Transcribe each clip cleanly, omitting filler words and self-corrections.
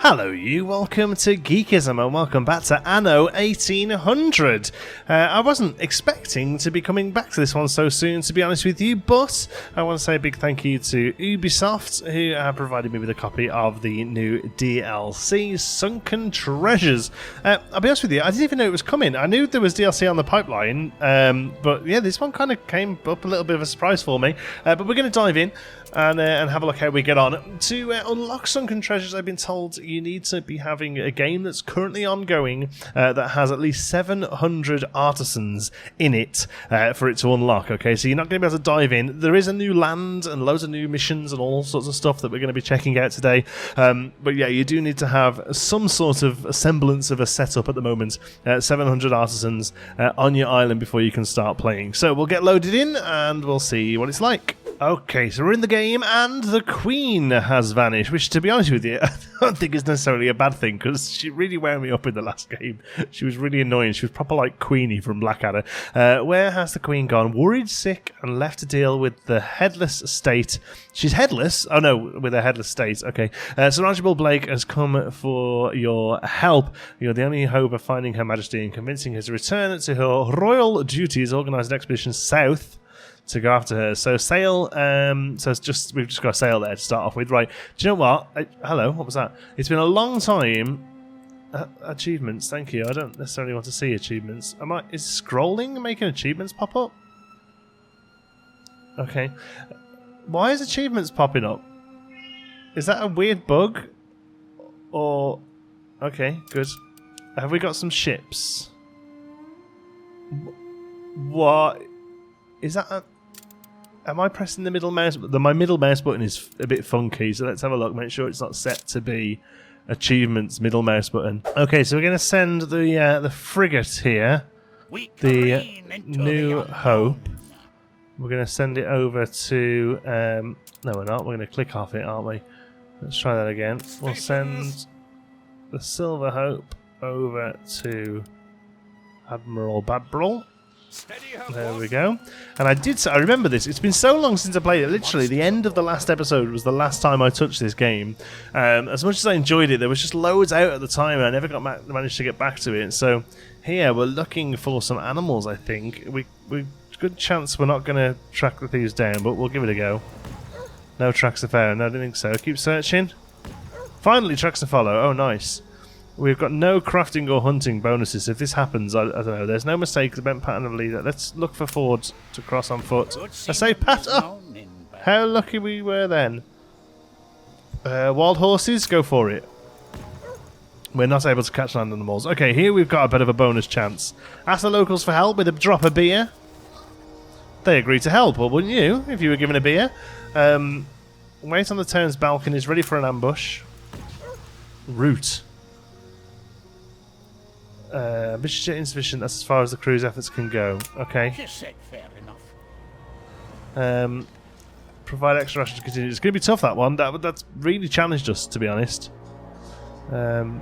Hello you, welcome to Geekism and welcome back to Anno 1800. I wasn't expecting to be coming back to this one so soon, to be honest with you, but I want to say a big thank you to Ubisoft, who have provided me with a copy of the new DLC, Sunken Treasures. I'll be honest with you, I didn't even know it was coming. I knew there was DLC on the pipeline, but yeah, this one kind of came up a little bit of a surprise for me. But we're going to dive in and have a look how we get on. To unlock Sunken Treasures, I've been told you need to be having a game that's currently ongoing that has at least 700 artisans in it for it to unlock. Okay, so you're not going to be able to dive in. There is a new land and loads of new missions and all sorts of stuff that we're going to be checking out today. But yeah, you do need to have some sort of semblance of a setup at the moment. 700 artisans on your island before you can start playing. So we'll get loaded in and we'll see what it's like. Okay, so we're in the game, and the Queen has vanished, which, to be honest with you, I don't think is necessarily a bad thing, because she really wound me up in the last game. She was really annoying. She was proper like Queenie from Blackadder. Where has the Queen gone? Worried, sick, and left to deal with the headless state. She's headless? Oh no, with a headless state. Okay. Sir Archibald Blake has come for your help. You're the only hope of finding Her Majesty and convincing her to return to her royal duties. Organise an expedition south to go after her. So sail, so it's just, we've just got a sail there to start off with. Right, do you know what? Hello, what was that? It's been a long time. Achievements, thank you. I don't necessarily want to see achievements. Is scrolling making achievements pop up? Okay. Why is achievements popping up? Is that a weird bug? Or, okay, good. Have we got some ships? What? Is that a... Am I pressing the middle mouse? My middle mouse button is a bit funky, so let's have a look. Make sure it's not set to be achievements middle mouse button. Okay, so we're going to send the frigate here, the New Hope. We're going to send it over to... no, we're not. We're going to click off it, aren't we? Let's try that again. We'll send the Silver Hope over to Admiral Badbril. There we go. And I remember this. It's been so long since I played it. Literally, the end of the last episode was the last time I touched this game. As much as I enjoyed it, there was just loads out at the time, and I never managed to get back to it. So here we're looking for some animals. I think we good chance we're not going to track the thieves down, but we'll give it a go. No tracks to found. No, I don't think so. Keep searching. Finally, tracks to follow. Oh, nice. We've got no crafting or hunting bonuses. If this happens, I don't know. There's no mistake. The bent pattern of leader. Let's look for fords to cross on foot. I say pat. Oh, how lucky we were then. Wild horses, go for it. We're not able to catch land animals. Okay, here we've got a bit of a bonus chance. Ask the locals for help with a drop of beer. They agreed to help, or wouldn't you, if you were given a beer? Wait on the town's balconies, ready for an ambush. Route. Mission insufficient. That's as far as the crew's efforts can go. Okay. Fair enough. Provide extra rations to continue. It's going to be tough, that one. That's really challenged us, to be honest. All in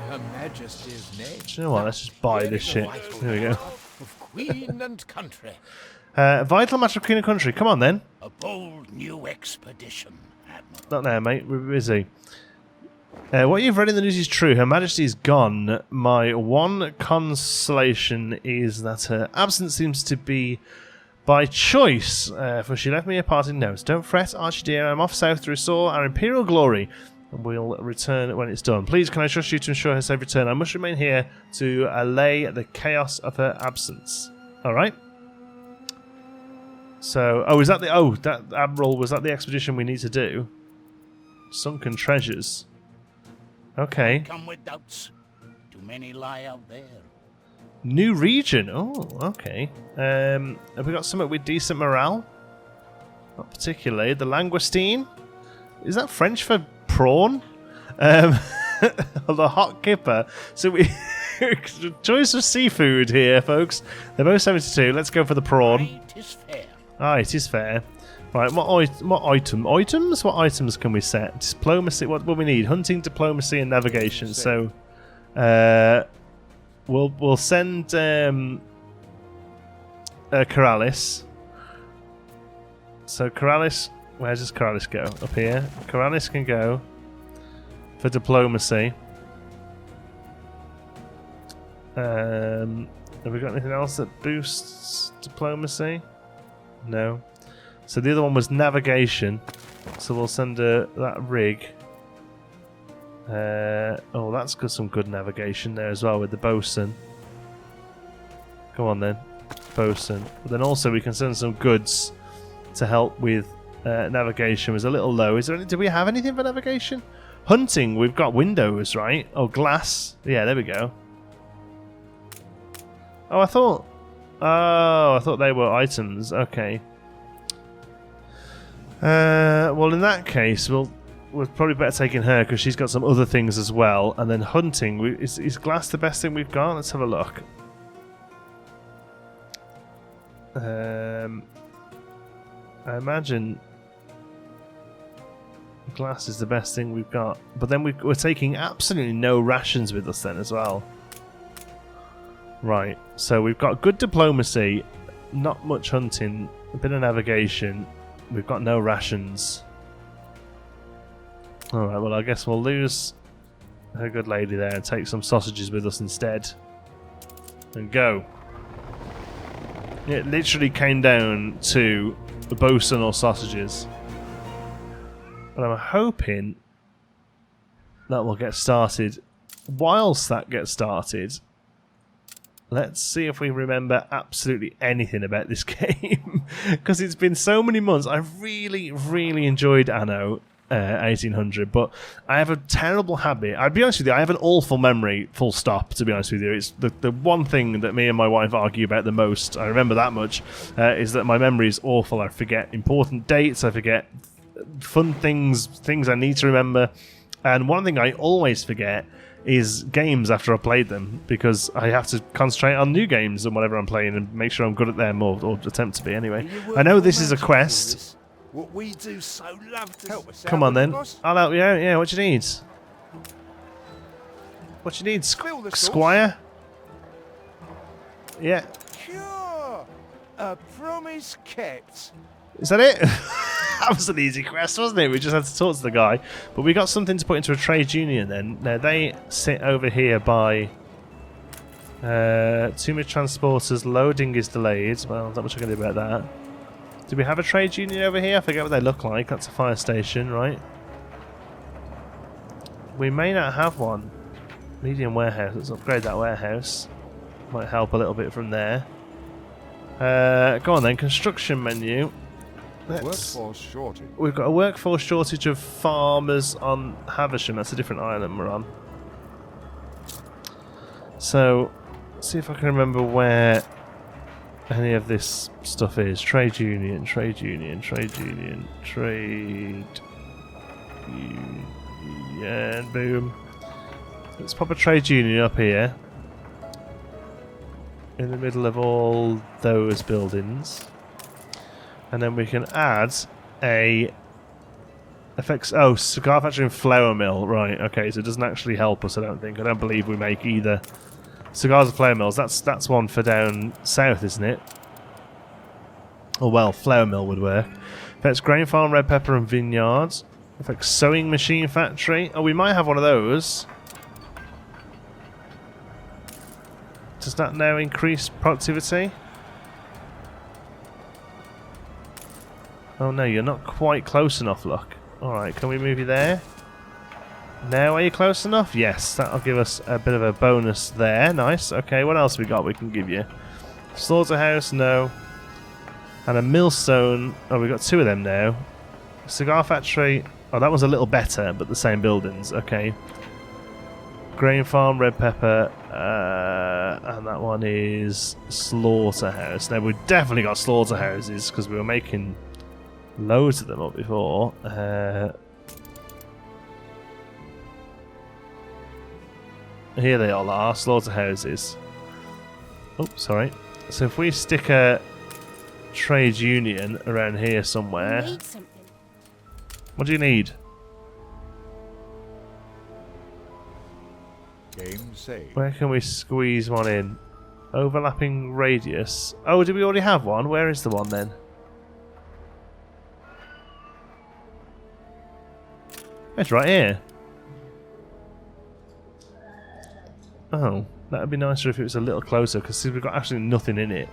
Her Majesty's name. Do you know what? Let's just buy this shit. Here we go. Of Queen and country. Vital matter of Queen and country. Come on, then. A bold new expedition, Admiral. Not now, mate. We're busy. What you've read in the news is true. Her Majesty's gone. My one consolation is that her absence seems to be by choice, for she left me a parting note. Don't fret, Archie dear. I'm off south to restore our imperial glory, and we'll return when it's done. Please, can I trust you to ensure her safe return? I must remain here to allay the chaos of her absence. All right. So, is that that Admiral? Was that the expedition we need to do? Sunken Treasures. Okay. Come with doubts. Too many lie out there. New region. Oh, okay. Have we got something with decent morale? Not particularly. The langoustine. Is that French for prawn? The hot kipper. So we choice of seafood here, folks. They're both 72. Let's go for the prawn. It is fair. Ah, it is fair. Right, what items? What items can we set? Diplomacy. What we need? Hunting, diplomacy, and navigation. So, we'll send Corrales. So Corrales, where does Corrales go? Up here. Corrales can go for diplomacy. Have we got anything else that boosts diplomacy? No. So the other one was navigation. So we'll send that rig. Oh, that's got some good navigation there as well with the bosun. Go on then, bosun. But then also we can send some goods to help with navigation. Was a little low. Is there do we have anything for navigation? Hunting. We've got windows, right? Oh, glass. Yeah, there we go. Oh, I thought they were items. Okay. Well, in that case, we're probably better taking her because she's got some other things as well. And then hunting. Is glass the best thing we've got? Let's have a look. I imagine glass is the best thing we've got. But then we're taking absolutely no rations with us then as well. Right, so we've got good diplomacy, not much hunting, a bit of navigation. We've got no rations. Alright, well I guess we'll lose her good lady there and take some sausages with us instead. And go. It literally came down to the bosun or sausages. And I'm hoping that will get started. Whilst that gets started, let's see if we remember absolutely anything about this game. Because it's been so many months. I really, really enjoyed Anno 1800, but I have a terrible habit. I'd be honest with you, I have an awful memory, full stop, to be honest with you. It's the one thing that me and my wife argue about the most, I remember that much, is that my memory is awful. I forget important dates, I forget fun things I need to remember. And one thing I always forget is games after I've played them, because I have to concentrate on new games and whatever I'm playing and make sure I'm good at them, or attempt to be anyway. I know this is a quest. What we do so love to help us. Come on then, I'll help you out. Yeah, what you need? What you need, Squire? Yeah. Sure. A promise kept. Is that it? That was an easy quest, wasn't it? We just had to talk to the guy. But we got something to put into a trade union then. Now, they sit over here by too many transporters. Loading is delayed. Well, not much I can do about that. Do we have a trade union over here? I forget what they look like. That's a fire station, right? We may not have one. Medium warehouse. Let's upgrade that warehouse. Might help a little bit from there. Go on then. Construction menu. Workforce shortage. We've got a workforce shortage of farmers on Havisham. That's a different island we're on. So, see if I can remember where any of this stuff is. Trade union, trade union, trade union, trade union. Boom. Let's pop a trade union up here. In the middle of all those buildings. And then we can add a cigar factory and flour mill. Right, okay, so it doesn't actually help us, I don't think. I don't believe we make either cigars or flour mills. That's one for down south, isn't it? Oh well, flour mill would work. Affects grain farm, red pepper and vineyards. Affects sewing machine factory. Oh, we might have one of those. Does that now increase productivity? Oh no, you're not quite close enough, look. Alright, can we move you there? Now, are you close enough? Yes, that'll give us a bit of a bonus there. Nice. Okay, what else we got we can give you? Slaughterhouse, no. And a millstone. Oh, we've got two of them now. Cigar factory. Oh, that was a little better, but the same buildings. Okay. Grain farm, red pepper. And that one is slaughterhouse. Now, we've definitely got slaughterhouses because we were making loads of them up before. Here they all are, slaughterhouses. Oh, sorry. So if we stick a trade union around here somewhere. Need something. What do you need? Game saved. Where can we squeeze one in? Overlapping radius. Oh, do we already have one? Where is the one then? It's right here. Oh, that would be nicer if it was a little closer, because we've got absolutely nothing in it.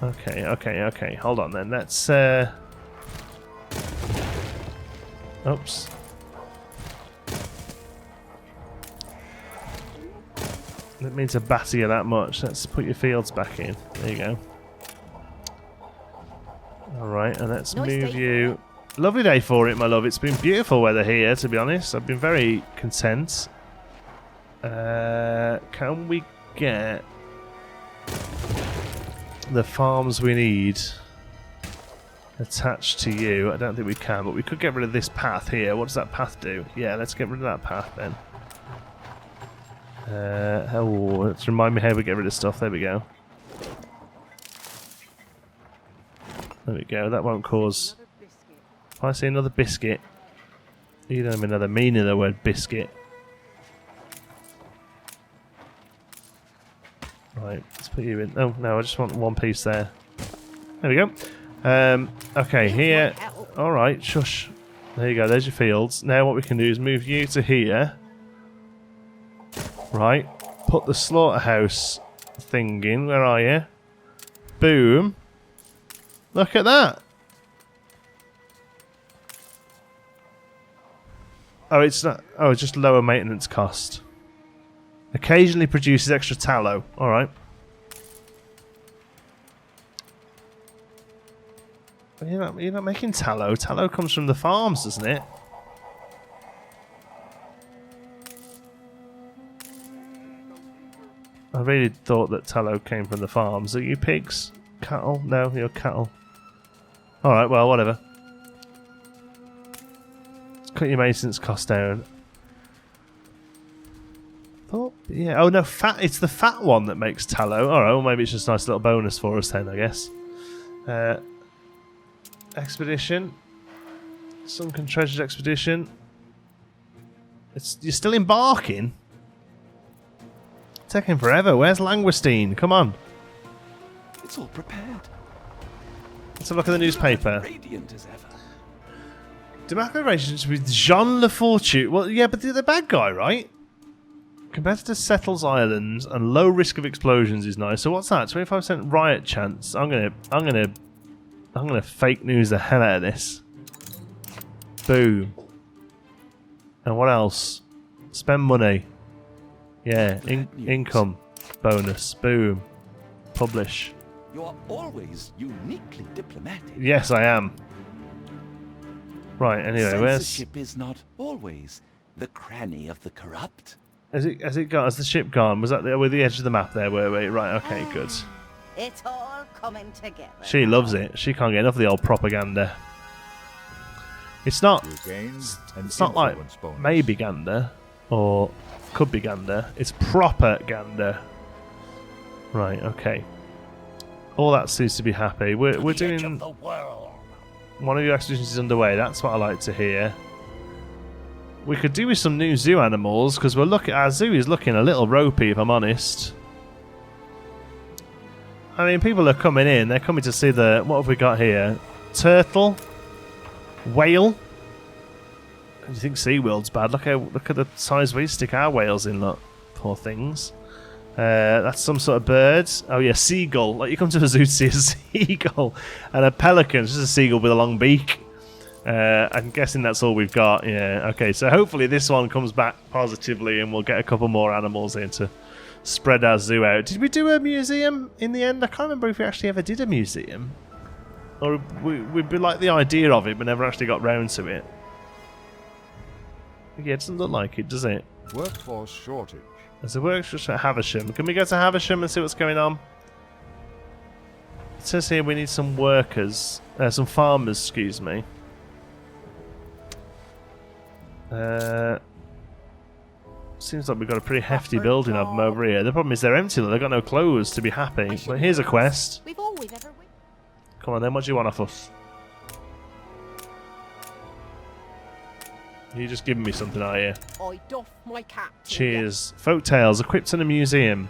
Okay. Hold on then. Let's. Oops. Didn't mean to batter you that much. Let's put your fields back in. There you go. Alright, and let's move you. Lovely day for it, my love. It's been beautiful weather here, to be honest. I've been very content. Can we get the farms we need attached to you? I don't think we can, but we could get rid of this path here. What does that path do? Yeah, let's get rid of that path then. Let's remind me how we get rid of stuff. There we go. There we go. That won't cause. If I see another biscuit, you don't even know the meaning of the word biscuit. Right, let's put you in. Oh no, I just want one piece there. There we go. Okay, here. All right, shush. There you go. There's your fields. Now what we can do is move you to here. Right, put the slaughterhouse thing in. Where are you? Boom. Look at that. Oh, it's not. Oh, it's just lower maintenance cost. Occasionally produces extra tallow. All right. But you're not making tallow. Tallow comes from the farms, doesn't it? I really thought that tallow came from the farms. Are you pigs? Cattle? No, you're cattle. Alright, well, whatever. Let's cut your maintenance cost down. Oh, yeah. Oh, no, fat. It's the fat one that makes tallow. Alright, well, maybe it's just a nice little bonus for us then, I guess. Expedition. Sunken Treasures expedition. You're still embarking? Taking forever. Where's Languistine? Come on. It's all prepared. Let's have a look at the newspaper. Radiant as ever. Demarcations with Jean Le Fortune. Well, yeah, but they're the bad guy, right? Competitor settles islands and low risk of explosions is nice. So what's that? 25% riot chance. I'm gonna fake news the hell out of this. Boom. And what else? Spend money. Yeah, income bonus. Boom. Publish. You're always uniquely diplomatic. Yes, I am. Right. Anyway, where's? Censorship is not always the cranny of the corrupt. Has it gone? Has the ship gone? Was that with the edge of the map there? Were we? Right. Okay. Good. It's all coming together. She loves it. She can't get enough of the old propaganda. It's not. It's not like maybe gander or could be gander. It's proper gander. Right. Okay. All that seems to be happy. We're doing. One of your expeditions is underway. That's what I like to hear. We could do with some new zoo animals because our zoo is looking a little ropey, if I'm honest. I mean, people are coming in. They're coming to see what have we got here? Turtle, whale. Do you think SeaWorld's bad? Look at the size we stick our whales in. Look, poor things. That's some sort of bird. Oh yeah, seagull. Like you come to a zoo to see a seagull and a pelican. It's just a seagull with a long beak. I'm guessing that's all we've got. Yeah. Okay. So hopefully this one comes back positively, and we'll get a couple more animals in to spread our zoo out. Did we do a museum in the end? I can't remember if we actually ever did a museum, or we like the idea of it, but never actually got round to it. Yeah, it doesn't look like it, does it? Workforce shortage. There's a workshop at Havisham. Can we go to Havisham and see what's going on? It says here we need some workers, some farmers, excuse me. Seems like we've got a pretty hefty building of them over here. The problem is they're empty, they've got no clothes to be happy. But here's a quest. We've always ever win. Come on then, what do you want off us? You're just giving me something, are you? I doff my cap. Cheers. Folktales equipped in a museum.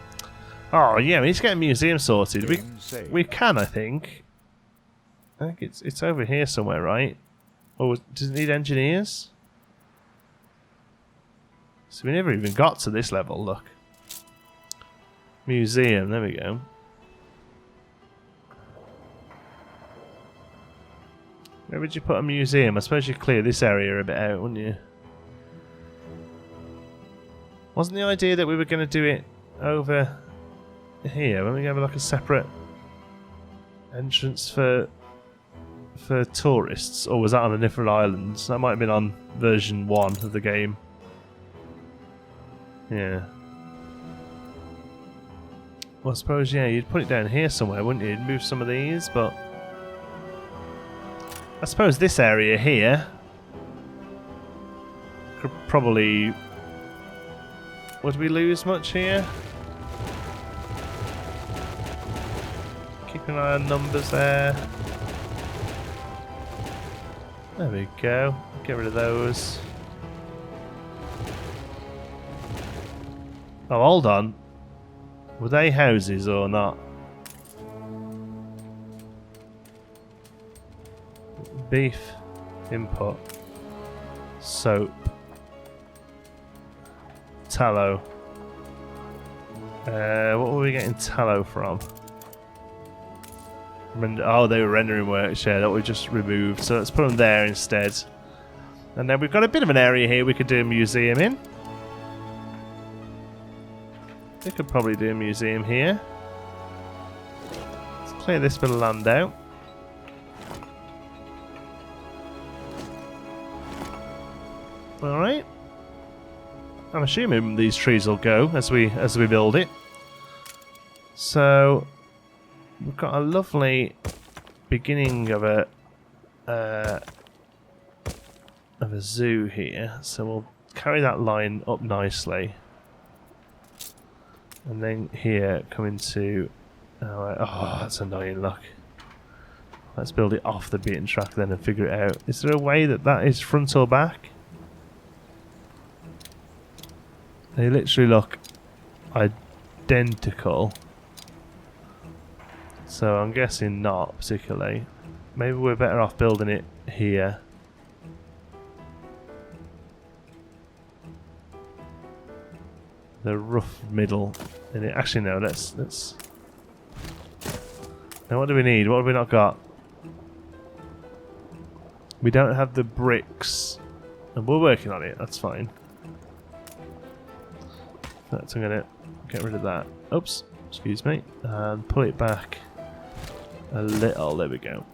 Oh yeah, we need to get a museum sorted. We can, I think. I think it's over here somewhere, right? Or does it need engineers? So we never even got to this level, look. Museum, there we go. Where would you put a museum? I suppose you'd clear this area a bit out, wouldn't you? Wasn't the idea that we were going to do it over here? When we have like a separate entrance for tourists? Or was that on a different island? That might have been on version 1 of the game. Yeah. Well, I suppose, yeah, you'd put it down here somewhere, wouldn't you? You'd move some of these, but... I suppose this area here could probably... Would we lose much here? Keep an eye on numbers there. There we go. Get rid of those. Oh, hold on. Were they houses or not? Beef. Input. Soap. Tallow. What were we getting tallow from? Oh, they were rendering works, yeah, that we just removed. So let's put them there instead. And then we've got a bit of an area here we could do a museum in. We could probably do a museum here. Let's clear this bit of land out. Alright. I'm assuming these trees will go as we build it. So we've got a lovely beginning of a zoo here. So we'll carry that line up nicely. And then here come into... Oh, that's annoying, look. Let's build it off the beaten track then and figure it out. Is there a way that is front or back? They literally look identical. So I'm guessing not particularly. Maybe we're better off building it here. The rough middle in it. Actually no, let's now what do we need? What have we not got? We don't have the bricks. And we're working on it, that's fine. That's, I'm gonna get rid of that. Oops, excuse me. And pull it back a little, there we go.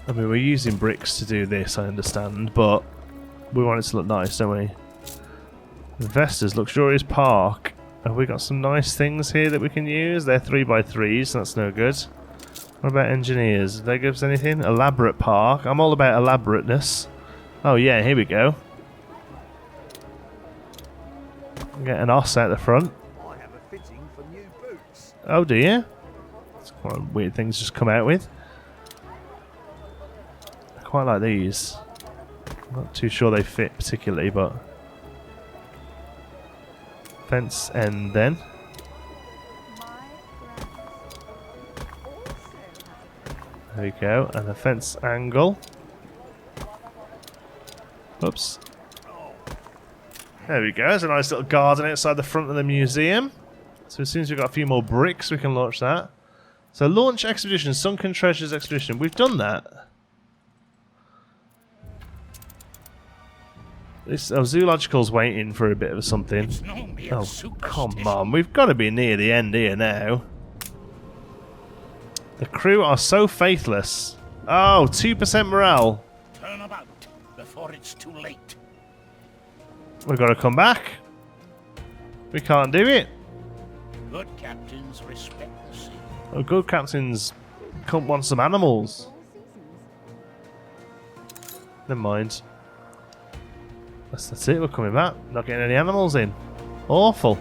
I mean, we're using bricks to do this, I understand, but we want it to look nice, don't we? Investors, luxurious park. Have we got some nice things here that we can use? They're 3x3s, so that's no good. What about engineers? Did they give us anything? Elaborate park. I'm all about elaborateness. Oh yeah, here we go. Get an os out the front. I have a fitting for new boots. Oh dear. That's quite weird things just come out with. I quite like these. I'm not too sure they fit particularly, but... Fence end then. There we go, and a fence angle. Oops. There we go, there's a nice little garden outside the front of the museum. So as soon as we've got a few more bricks, we can launch that. So launch expedition, Sunken Treasures expedition. We've done that. This Zoological's waiting for a bit of something. Oh, come on, we've got to be near the end here now. The crew are so faithless. Oh, 2% morale. Turn about before it's too late. We've got to come back. We can't do it. Good captains respect the sea. Oh, good captains want some animals. Never mind. That's it, we're coming back. Not getting any animals in. Awful.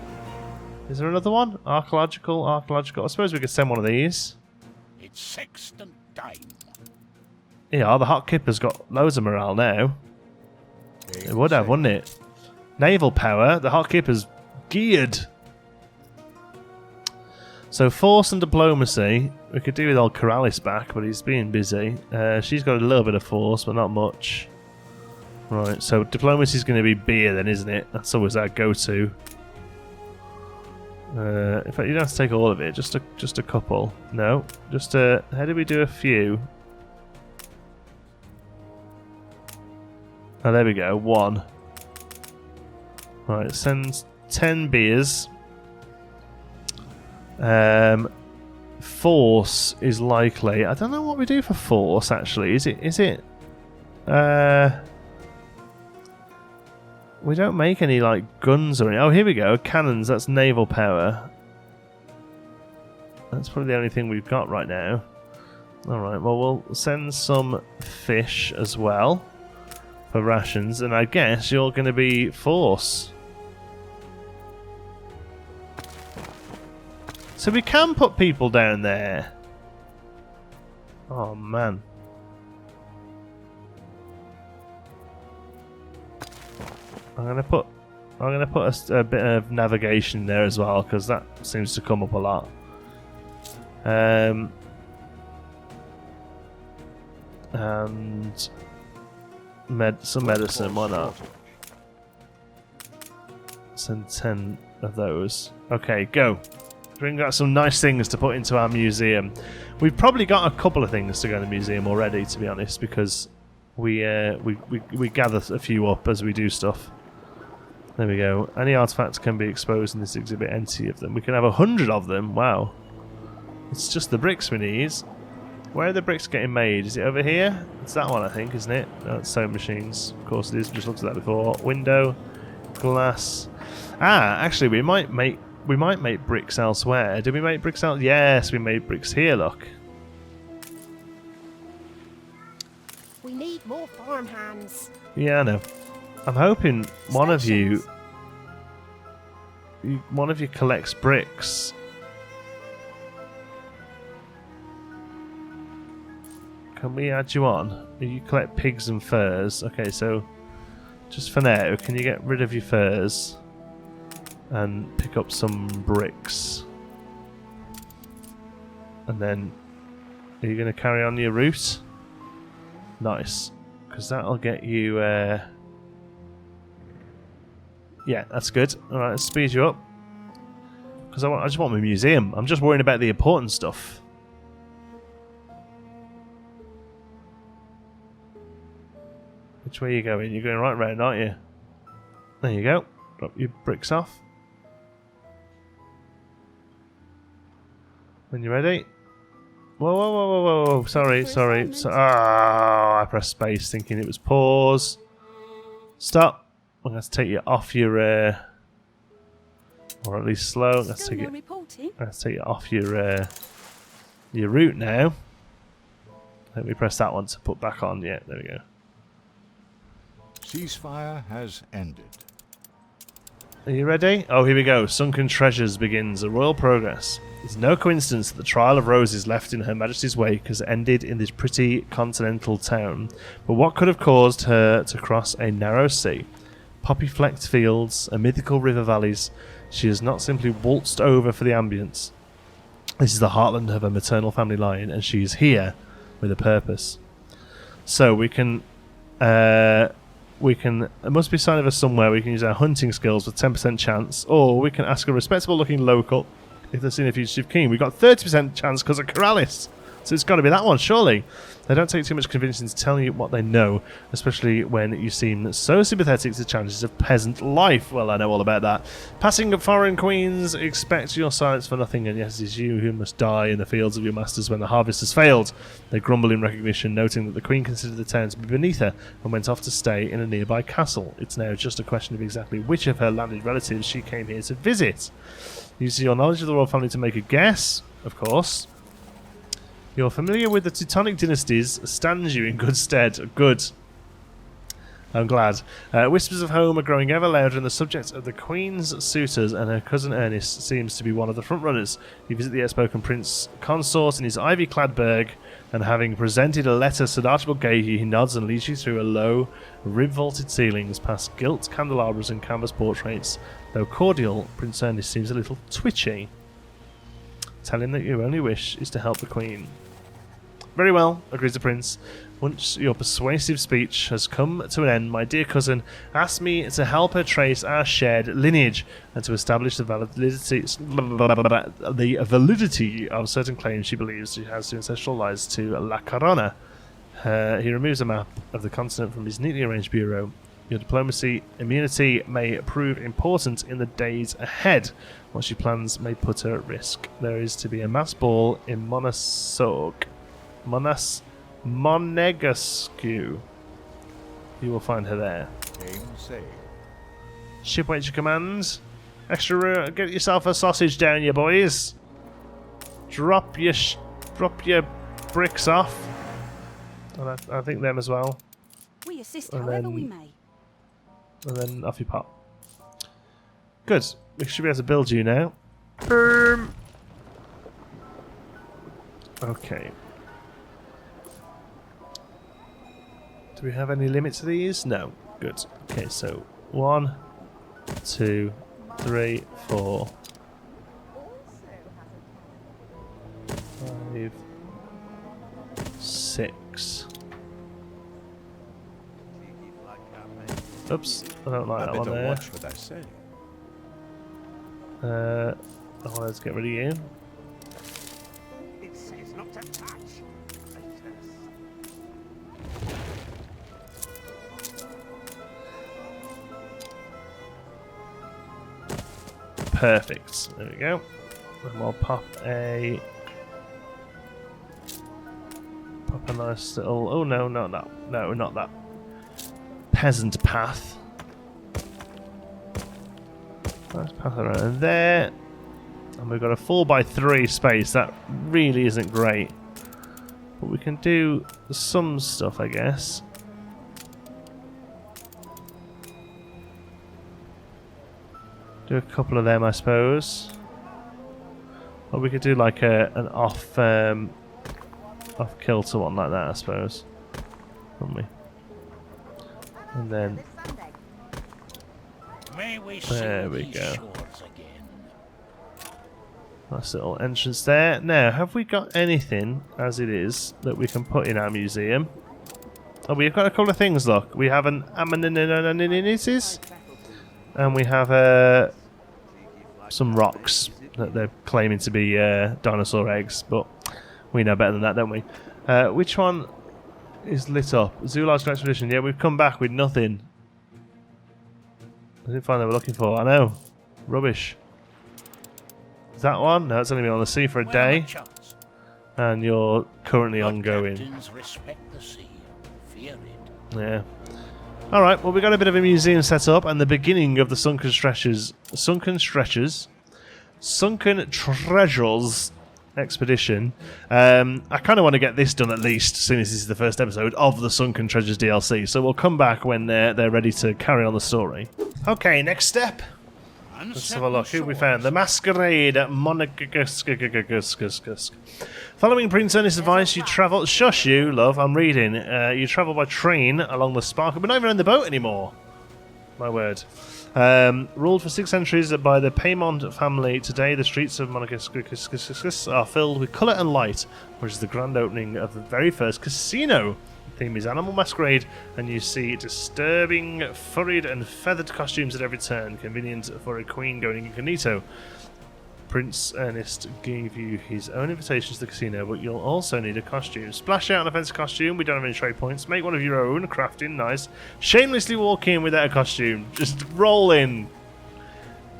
Is there another one? Archaeological. I suppose we could send one of these. It's sextant time. Yeah, the hot kipper's got loads of morale now. It would have, wouldn't it? Naval power, the hot kipper's geared. So force and diplomacy, we could do with old Corrales back, but he's being busy. She's got a little bit of force, but not much. Right, so diplomacy is going to be beer then, isn't it? That's always our go-to. In fact, you don't have to take all of it, just a couple. No, just how do we do a few? Oh, there we go, 1. Right, send 10 beers. Force is likely. I don't know what we do for force actually. Is it? We don't make any like guns or anything. Oh, here we go. Cannons. That's naval power. That's probably the only thing we've got right now. All right. Well, we'll send some fish as well for rations, and I guess you're going to be force. So we can put people down there. Oh man. I'm gonna put a bit of navigation there as well, because that seems to come up a lot. And some medicine. Why not? Send 10 of those. Okay, go. We've got some nice things to put into our museum. We've probably got a couple of things to go in the museum already, to be honest, because we gather a few up as we do stuff. There we go. Any artifacts can be exposed in this exhibit. Empty of them. We can have 100 of them. Wow. It's just the bricks we need. Where are the bricks getting made? Is it over here? It's that one, I think, isn't it? No, it's sewing machines. Of course it is. We just looked at that before. Window, glass. Ah, actually, we might make bricks elsewhere. Did we make bricks out? Yes, we made bricks here. Look. We need more farm hands. Yeah, I know. I'm hoping one of you collects bricks. Can we add you on? You collect pigs and furs. Okay, so just for now, can you get rid of your furs and pick up some bricks? And then, are you going to carry on your route? Nice, because that'll get you. Yeah, that's good. All right, let's speed you up. Because I just want my museum. I'm just worrying about the important stuff. Which way are you going? You're going right round, aren't you? There you go. Drop your bricks off. When you're ready. Whoa, whoa, whoa, whoa, whoa. Sorry. I pressed space thinking it was pause. Stop. I'm going to take you off your, or at least slow. Let's take you off your route now. Let me press that one to put back on. Yeah, there we go. Ceasefire has ended. Are you ready? Oh, here we go. Sunken Treasures begins. A royal progress. It's no coincidence that the trial of roses left in Her Majesty's wake has ended in this pretty continental town. But what could have caused her to cross a narrow sea? Poppy-flecked fields, and mythical river valleys. She has not simply waltzed over for the ambience. This is the heartland of her maternal family line, and she is here with a purpose. So we can, it must be a sign of her somewhere. We can use our hunting skills with 10% chance, or we can ask a respectable-looking local if they're seen a fugitive king. We've got 30% chance because of Corrales. So it's got to be that one, surely. They don't take too much convincing to tell you what they know, especially when you seem so sympathetic to the challenges of peasant life. Well, I know all about that. Passing of foreign queens, expect your silence for nothing, and yes, it is you who must die in the fields of your masters when the harvest has failed. They grumble in recognition, noting that the queen considered the town to be beneath her and went off to stay in a nearby castle. It's now just a question of exactly which of her landed relatives she came here to visit. Use your knowledge of the royal family to make a guess, of course. You're familiar with the Teutonic dynasties, stands you in good stead. Good. I'm glad. Whispers of home are growing ever louder, and the subject of the Queen's suitors and her cousin Ernest seems to be one of the front-runners. You visit the outspoken Prince Consort in his ivy-clad burg, and having presented a letter to Archibald Gahey, he nods and leads you through a low, rib-vaulted ceilings, past gilt candelabras and canvas portraits. Though cordial, Prince Ernest seems a little twitchy. Tell him that your only wish is to help the Queen. Very well, agrees the prince. Once your persuasive speech has come to an end, my dear cousin asked me to help her trace our shared lineage and to establish the validity of certain claims she believes she has to ancestral lies to La Corona. He removes a map of the continent from his neatly arranged bureau. Your diplomacy immunity may prove important in the days ahead. What she plans may put her at risk. There is to be a mass ball in Monegasque. You will find her there. Ship waits your command. Extra, get yourself a sausage down, you boys. Drop your bricks off. And I think them as well. We assist And however then- we may. And then off you pop. Good. We should be able to build you now. Okay. Do we have any limit to these? No. Good. Okay, so 1, 2, 3, 4, 5, 6. Oops, I don't like that one there. Watch what I say. Let's get rid of you. It says not to touch. Perfect. There we go. And we'll pop a nice little. Oh no, not that. No, not that. Peasant path. Nice path around there. And we've got a 4x3 space. That really isn't great. But we can do some stuff, I guess. Do a couple of them, I suppose. Or we could do like an off kilter one like that, I suppose. Couldn't we? And then May we see there we these go. shores again. Nice little entrance there. Now, have we got anything as it is that we can put in our museum? Oh, we've got a couple of things. Look, we have an ammoninitis, and we have some rocks that they're claiming to be dinosaur eggs, but we know better than that, don't we? Which one is lit up? Zoological expedition. Yeah, we've come back with nothing. I didn't find what we're looking for. I know. Rubbish. Is that one? No, it's only been on the sea for a Well, day, a chance. and you're currently Good ongoing. captains respect the sea. Fear it. Yeah. All right. Well, we got a bit of a museum set up, and the beginning of the Sunken Treasures expedition. I kind of want to get this done at least, as soon as this is the first episode of the Sunken Treasures DLC. So we'll come back when they're ready to carry on the story. Okay, next step. Let's have a look. Who have we found? The masquerade at Monegasque. Following Prince Ernest's advice, you travel. Shush, you love. I'm reading. You travel by train along the Sparkle. We're not even on the boat anymore. My word. Ruled for 6 centuries by the Paymont family, today the streets of Monegasque are filled with colour and light, which is the grand opening of the very first casino. The theme is animal masquerade, and you see disturbing, furried and feathered costumes at every turn, convenient for a queen going incognito. Prince Ernest gave you his own invitation to the casino, but you'll also need a costume. Splash out an offensive costume, we don't have any trade points. Make one of your own, crafting, nice. Shamelessly walk in without a costume. Just roll in.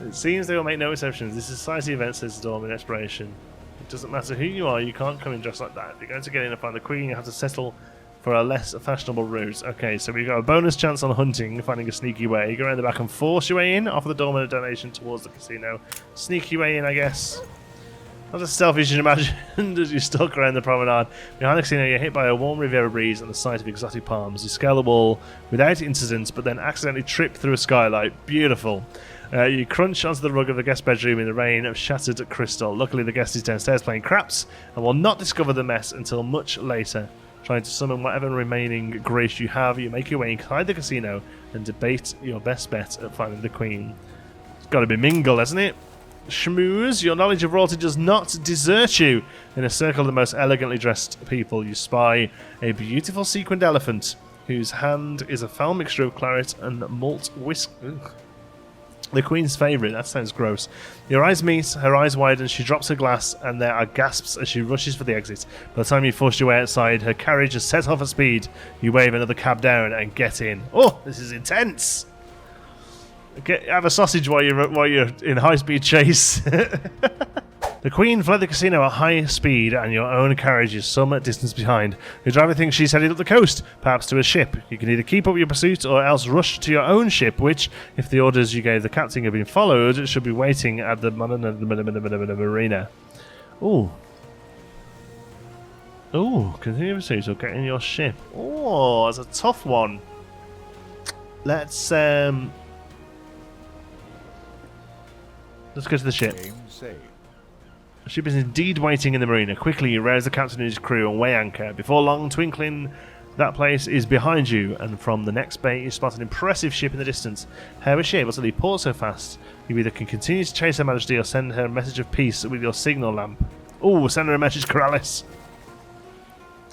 It seems they will make no exceptions. This is a society event, says Storm in Exploration. It doesn't matter who you are, you can't come in just like that. If you're going to get in and find the queen, you have to settle for a less fashionable route. Okay, so we've got a bonus chance on hunting, finding a sneaky way. Go around the back and force your way in. Offer the doorman a donation towards the casino. Sneaky way in, I guess. Not as stealthy as you imagined as you stalk around the promenade. Behind the casino, you're hit by a warm Riviera breeze and the sight of exotic palms. You scale the wall without incident, but then accidentally trip through a skylight. Beautiful. You crunch onto the rug of the guest bedroom in the rain of shattered crystal. Luckily, the guest is downstairs playing craps and will not discover the mess until much later. Trying to summon whatever remaining grace you have, you make your way inside the casino and debate your best bet at finding the queen. It's got to be Mingle, hasn't it? schmooze. Your knowledge of royalty does not desert you. In a circle of the most elegantly dressed people, you spy a beautiful sequined elephant whose hand is a foul mixture of claret and malt whisk. Ugh. The Queen's favourite. That sounds gross. Your eyes meet, her eyes widen, she drops her glass, and there are gasps as she rushes for the exit. By the time you forced your way outside, her carriage has set off at speed. You wave another cab down and get in. Oh, this is intense! Have a sausage while you're in high-speed chase. The Queen fled the casino at high speed, and your own carriage is some distance behind. Your driver thinks she's headed up the coast, perhaps to a ship. You can either keep up your pursuit or else rush to your own ship, which, if the orders you gave the captain have been followed, should be waiting at the marina. Ooh. Ooh, continue pursuit or get in your ship. Oh, that's a tough one. Let's go to the ship. The ship is indeed waiting in the marina. Quickly, you rouse the captain and his crew and weigh anchor. Before long, twinkling, that place is behind you, and from the next bay, you spot an impressive ship in the distance. How is she able to leave port so fast? You either can continue to chase Her Majesty or send her a message of peace with your signal lamp. Ooh, send her a message, Corrales.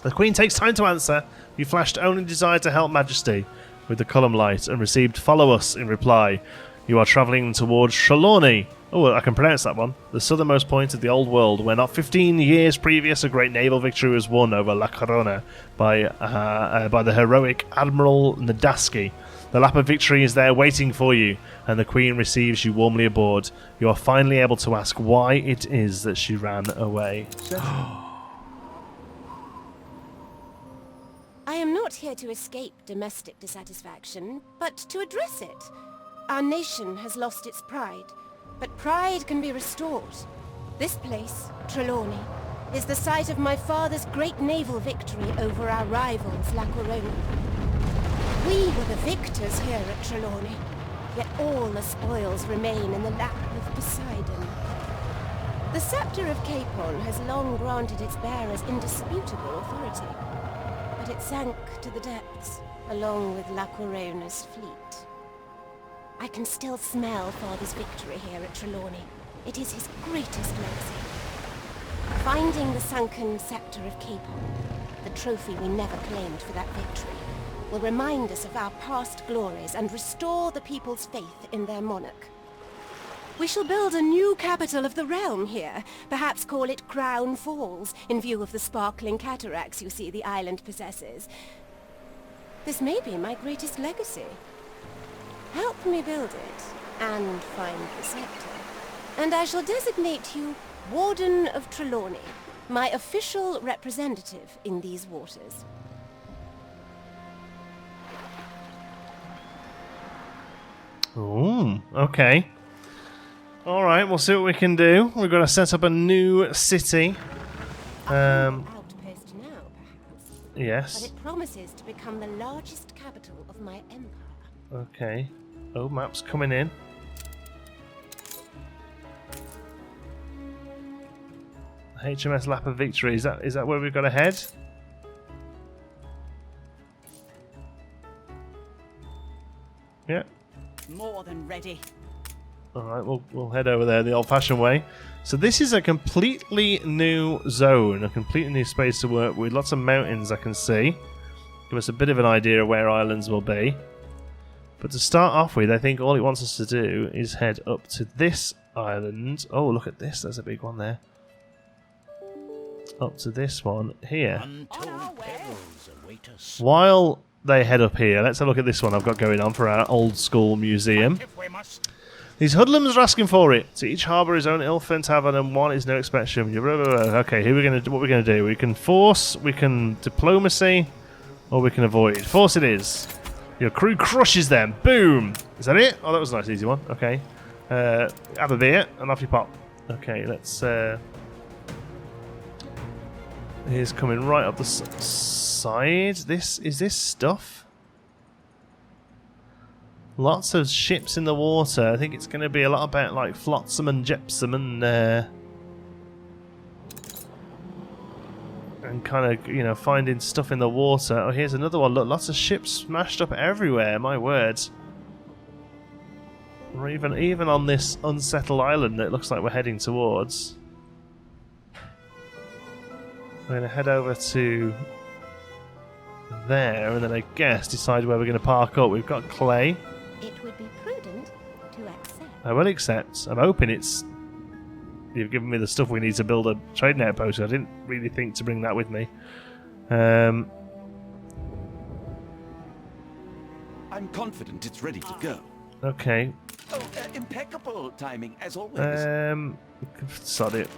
The Queen takes time to answer. You flashed only desire to help Majesty with the column light and received "Follow us" in reply. You are travelling towards Trelawney. Oh, I can pronounce that one. The southernmost point of the old world, where not 15 years previous a great naval victory was won over La Corona by the heroic Admiral Nadaski. The lap of victory is there waiting for you, and the Queen receives you warmly aboard. You are finally able to ask why it is that she ran away. I am not here to escape domestic dissatisfaction, but to address it. Our nation has lost its pride, but pride can be restored. This place, Trelawney, is the site of my father's great naval victory over our rivals, La Corona. We were the victors here at Trelawney, yet all the spoils remain in the lap of Poseidon. The scepter of Capon has long granted its bearers indisputable authority, but it sank to the depths, along with La Corona's fleet. I can still smell Father's victory here at Trelawney. It is his greatest legacy. Finding the sunken scepter of Capon, the trophy we never claimed for that victory, will remind us of our past glories and restore the people's faith in their monarch. We shall build a new capital of the realm here, perhaps call it Crown Falls, in view of the sparkling cataracts you see the island possesses. This may be my greatest legacy. Help me build it, and find the scepter, and I shall designate you Warden of Trelawney, my official representative in these waters. Ooh, okay. Alright, we'll see what we can do. We've got to set up a new city. Outpost now, perhaps. Yes. But it promises to become the largest capital of my empire. Okay. Oh, map's coming in. HMS Lap of Victory. Is that where we've got to head? Yeah. More than ready. Alright, we'll head over there the old-fashioned way. So this is a completely new zone, a completely new space to work with. Lots of mountains I can see. Give us a bit of an idea of where islands will be. But to start off with, I think all it wants us to do is head up to this island. Oh, look at this. There's a big one there. Up to this one here. Untold perils await us. While they head up here, let's have a look at this one I've got going on for our old school museum. If we must. These hoodlums are asking for it. To each harbour his own ill-fed tavern, and one is no exception. Okay, what are we gonna do? We can force, we can diplomacy, or we can avoid. Force it is. Your crew crushes them. Boom. Is that it? Oh, that was a nice easy one. Okay. Have a beer and off you pop. Okay, let's. Here's coming right up the side. Is this stuff? Lots of ships in the water. I think it's going to be a lot about like flotsam and jetsam and kind of, you know, finding stuff in the water. Oh, here's another one. Look, lots of ships smashed up everywhere. My word. Or even on this unsettled island that it looks like we're heading towards. We're going to head over to there, and then I guess decide where we're going to park up. We've got clay. It would be prudent to accept. I will accept. I'm hoping it's... You've given me the stuff we need to build a trading outpost. I didn't really think to bring that with me. I'm confident it's ready to go. Okay. Oh, impeccable timing, as always. Sod it.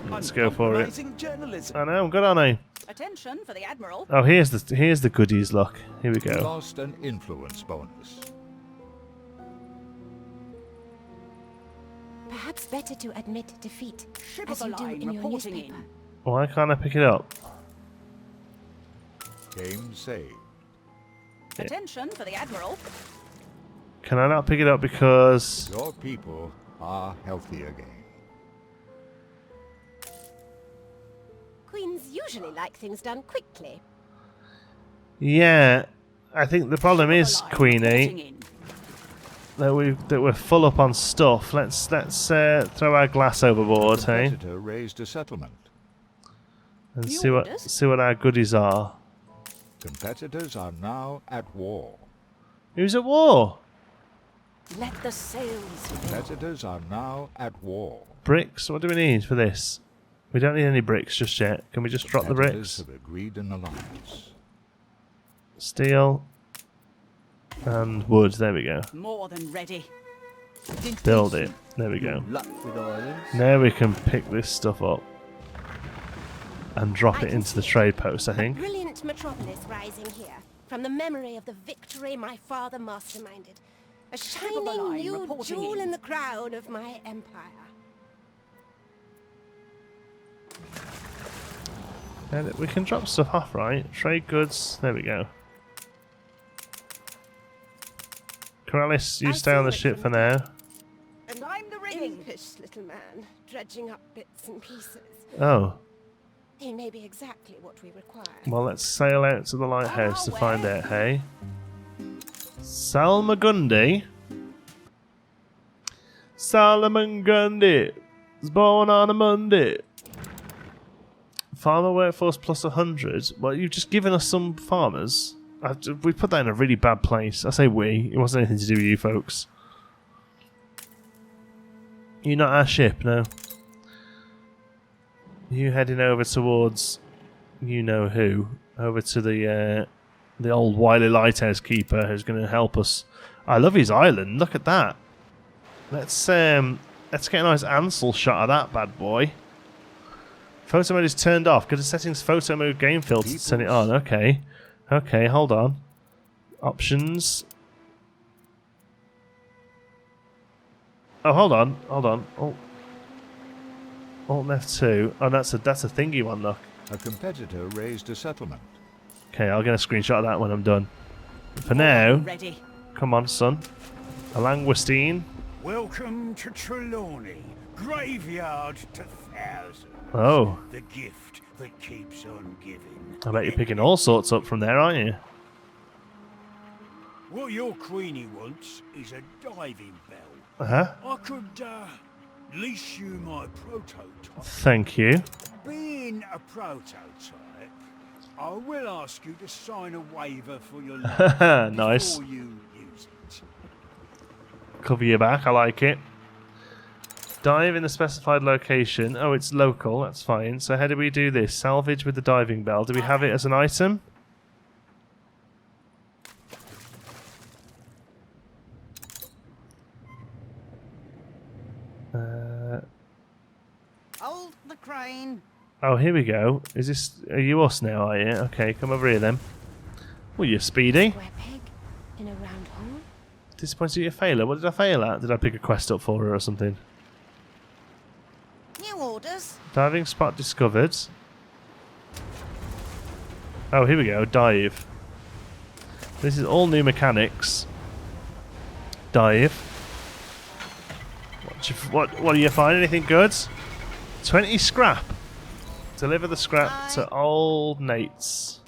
Let's go for it. Uncompromising journalism. I know, I'm good, aren't I? Attention for the Admiral. Oh, here's the goodies, look. Here we go. Lost an influence bonus. Perhaps better to admit defeat, Ship as of you the do line in your reporting newspaper. in. Why can't I pick it up? Game saved. Attention for the Admiral. Can I not pick it up because... Your people are healthy again. Queens usually like things done quickly. Yeah, I think the problem is, Ship of the line Queenie, reporting in. that we're full up on stuff. Let's throw our glass overboard, hey, Competitor raised a settlement. and New see orders? what our goodies are. Competitors are now at war. Who's at war? Let the sails fill. Competitors are now at war. Bricks. What do we need for this? We don't need any bricks just yet. Can we just drop the Competitors bricks? have agreed an alliance. Steel and wood. There we go. More than ready. Build it. There we go. Luck with islands. Now we can pick this stuff up and drop it can into the see trade post, I A think. brilliant metropolis rising here, from the memory of the victory my father masterminded. A of the shining line new reporting jewel in. in the crown of my empire. And we can drop stuff off, right? Trade goods. There we go. Corellis, you I stay on the see ship what for you now. And I'm the rigging. Impish little man, dredging up bits and pieces. Oh, He may be exactly what we require. well, let's sail out to the lighthouse to find out, hey? Salmagundi? Salmagundi is born on a Monday. Farmer workforce plus 100. Well, you've just given us some farmers. We put that in a really bad place. I say we. It wasn't anything to do with you folks. You're not our ship, no. You heading over towards, you know who, over to the old wily lighthouse keeper who's going to help us. I love his island. Look at that. Let's get a nice Ansel shot of that bad boy. Photo mode is turned off. Go to settings, photo mode, game filter to turn it on. Okay. Okay, hold on. Options. Oh, hold on. Hold on. Oh. Alt F2. Oh, that's a thingy one, look. A competitor raised a settlement. Okay, I'll get a screenshot of that when I'm done. But for now, Ready. come on, son. A languistine. Welcome to Trelawney, graveyard to thousands. Oh, The gift that keeps on giving. I bet you're picking all sorts up from there, aren't you? What your Queenie wants is a diving bell. Uh-huh. I could lease you my prototype. Thank you. Being a prototype, I will ask you to sign a waiver for your life Nice. before you use it. Cover your back, I like it. Dive in the specified location. Oh, it's local, that's fine. So how do we do this? Salvage with the diving bell. Do we have it as an item? Hold the crane. Oh, here we go. Is this... Are you us now, are you? Okay, come over here then. Well, you're speedy. Square peg in a round hole. Disappointed you're a failure. What did I fail at? Did I pick a quest up for her or something? New orders. Diving spot discovered. Oh, here we go. Dive. This is all new mechanics. Dive. What do you find? Anything good? 20 scrap. Deliver the scrap to old Nate's.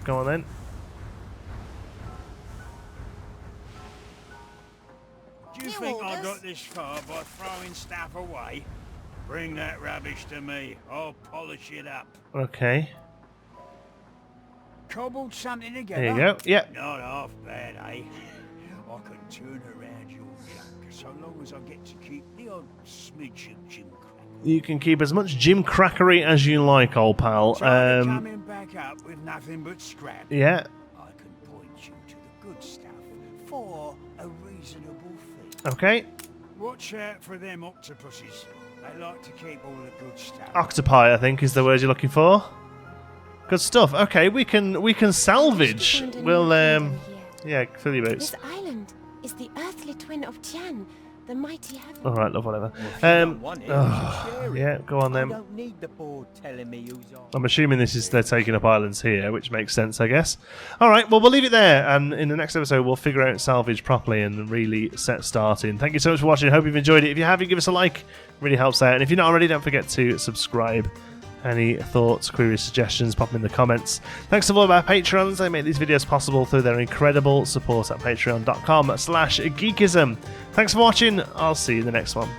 Go on then. you New think I orders? got this far by throwing stuff away? Bring that rubbish to me. I'll polish it up. Okay. Cobbled something together. There you go. Yep. Not half bad, eh? I can turn around your junk so long as I get to keep the odd smidge of Jim Crack. You can keep as much Jim Crackery as you like, old pal. Coming back up with nothing but scrap. Yeah. I can point you to the good stuff for a reasonable fee. Okay. Watch out for them octopuses. They like to keep all the good stuff. Octopi, I think, is the word you're looking for. Good stuff. Okay, we can salvage. Found a new We'll kingdom here. yeah, fill your boots. This island is the earthly twin of Tian, the mighty heaven. All right, love, whatever. Well, if you don't want it, you should share it. Yeah, go on I then. don't need the board telling me who's on. I'm assuming this is they're taking up islands here, which makes sense, I guess. All right, well, we'll leave it there, and in the next episode, we'll figure out salvage properly and really set starting. Thank you so much for watching. Hope you've enjoyed it. If you have, give us a like. It really helps out. And if you're not already, don't forget to subscribe. Any thoughts, queries, suggestions, pop them in the comments. Thanks to all of our patrons. They make these videos possible through their incredible support at patreon.com/geekism. Thanks for watching. I'll see you in the next one.